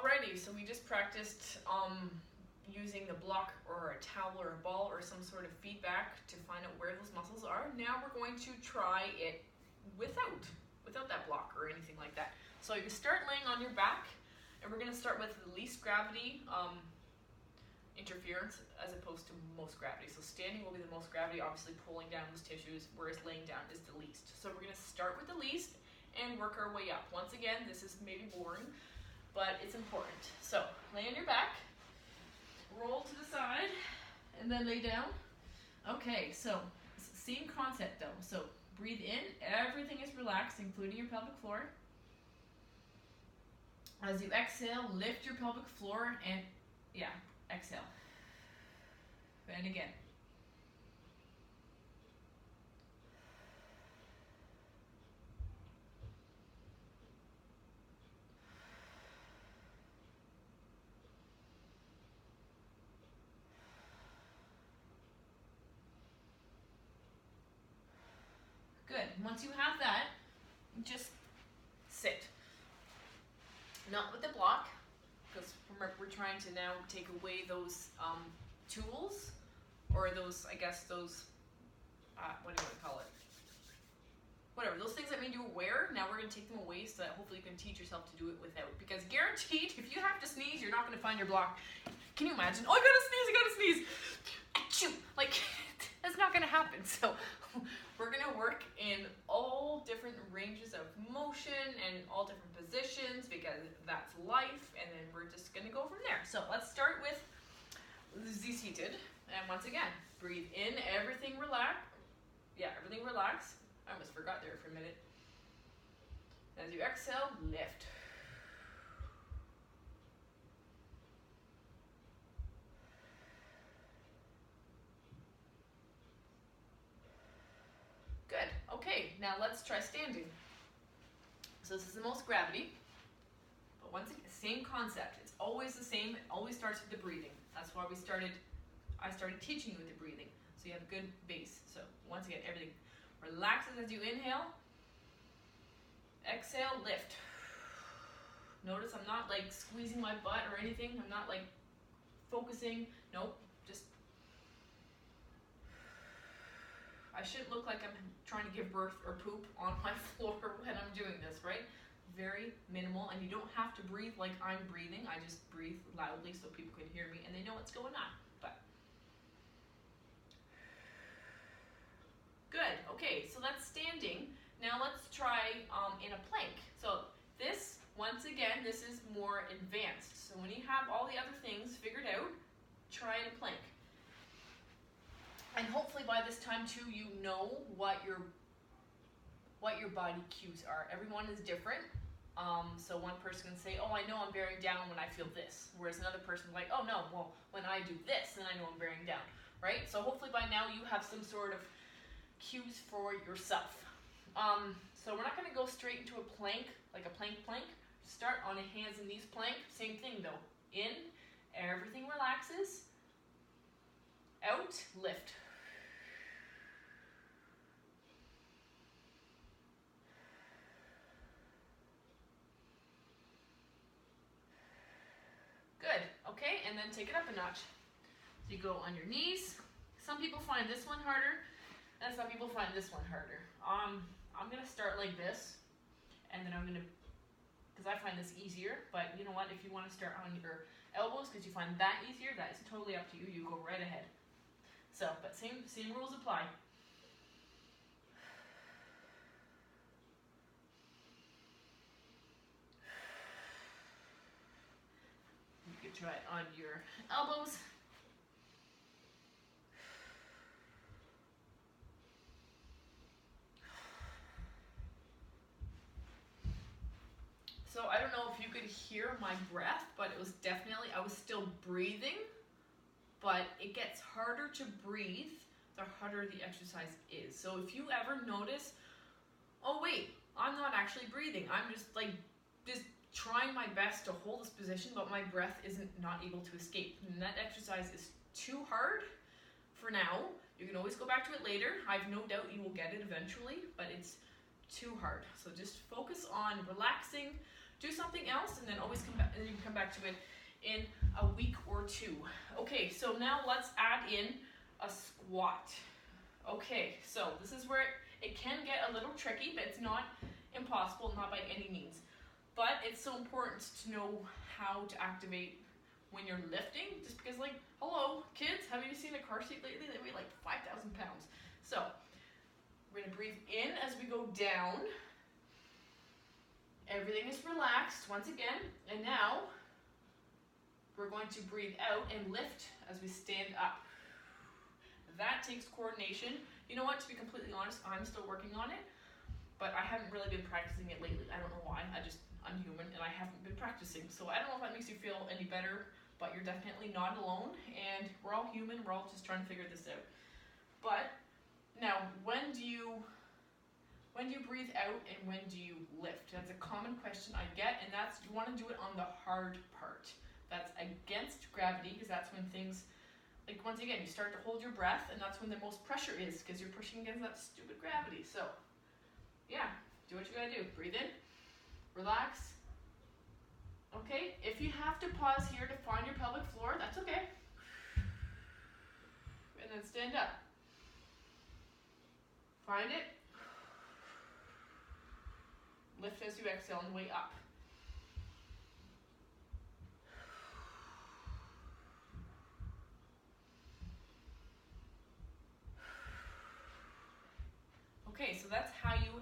Alrighty, so we just practiced using the block or a towel or a ball or some sort of feedback to find out where those muscles are. Now we're going to try it without that block or anything like that. So you start laying on your back, and we're going to start with the least gravity interference as opposed to most gravity. So standing will be the most gravity, obviously pulling down those tissues, whereas laying down is the least. So we're going to start with the least and work our way up. Once again, this is maybe boring, but it's important. So lay on your back, roll to the side, and then lay down. Okay, so same concept though. So breathe in, everything is relaxed, including your pelvic floor. As you exhale, lift your pelvic floor and, exhale. And again. Good. Once you have that, just sit. Not with the block, because remember we're trying to now take away those tools, or those, I guess, those, what do you want to call it? Whatever, those things that made you aware, now we're going to take them away so that hopefully you can teach yourself to do it without. Because guaranteed, if you have to sneeze, you're not going to find your block. Can you imagine? Oh, I gotta sneeze. Achoo! Like, that's not going to happen. So we're going to work in all different ranges of motion and all different positions, because that's life, and then we're just going to go from there. So let's start with Z seated, and once again, breathe in, everything relax. Yeah, everything relax. I almost forgot there for a minute. As you exhale, lift. Good. Okay, now let's try standing. So this is the most gravity, but once again, same concept. It's always the same. It always starts with the breathing. That's why I started teaching you with the breathing, so you have a good base. So once again, everything relaxes as you inhale. Exhale, lift. Notice I'm not like squeezing my butt or anything. I'm not like focusing. Nope, just. I shouldn't look like I'm trying to give birth or poop on my floor when I'm doing this, right? Very minimal, and you don't have to breathe like I'm breathing. I just breathe loudly so people can hear me and they know what's going on. But good. Okay, so that's standing. Now let's try in a plank. So this, once again, this is more advanced. So when you have all the other things figured out, try in a plank. And hopefully by this time too, you know what your body cues are. Everyone is different. So one person can say, oh, I know I'm bearing down when I feel this. Whereas another person is like, oh no, well, when I do this, then I know I'm bearing down, right? So hopefully by now you have some sort of cues for yourself. So we're not gonna go straight into a plank, like a plank. Start on a hands and knees plank. Same thing though. In, everything relaxes. Out, lift. Good, okay, and then take it up a notch. So you go on your knees. Some people find this one harder, and some people find this one harder. I'm gonna start like this, and then I'm gonna, because I find this easier, but you know what, if you wanna start on your elbows, because you find that easier, that is totally up to you. You go right ahead. So, but same rules apply. You could try it on your elbows. So I don't know if you could hear my breath, but it was definitely, I was still breathing, but it gets harder to breathe the harder the exercise is. So if you ever notice, oh wait, I'm not actually breathing, I'm just trying my best to hold this position, but my breath isn't not able to escape. And that exercise is too hard for now. You can always go back to it later. I have no doubt you will get it eventually, but it's too hard. So just focus on relaxing, do something else, and then always come back, and you come back to it in a week or two. Okay, so now let's add in a squat. Okay, so this is where it can get a little tricky, but it's not impossible, not by any means. But it's so important to know how to activate when you're lifting, just because, like, hello, kids, have you seen a car seat lately? They weigh like 5,000 pounds. So we're gonna breathe in as we go down. Everything is relaxed once again, and now we're going to breathe out and lift as we stand up. That takes coordination. You know what, to be completely honest, I'm still working on it, but I haven't really been practicing it lately. I don't know why, I'm human and I haven't been practicing. So I don't know if that makes you feel any better, but you're definitely not alone, and we're all human, we're all just trying to figure this out. But now, when do you breathe out and when do you lift? That's a common question I get, and that's, you want to do it on the hard part. That's against gravity, because that's when things, like, once again, you start to hold your breath, and that's when the most pressure is, because you're pushing against that stupid gravity. So, yeah, do what you gotta do. Breathe in, relax. Okay, if you have to pause here to find your pelvic floor, that's okay. And then stand up. Find it. Lift as you exhale on the way up. Okay, so that's how you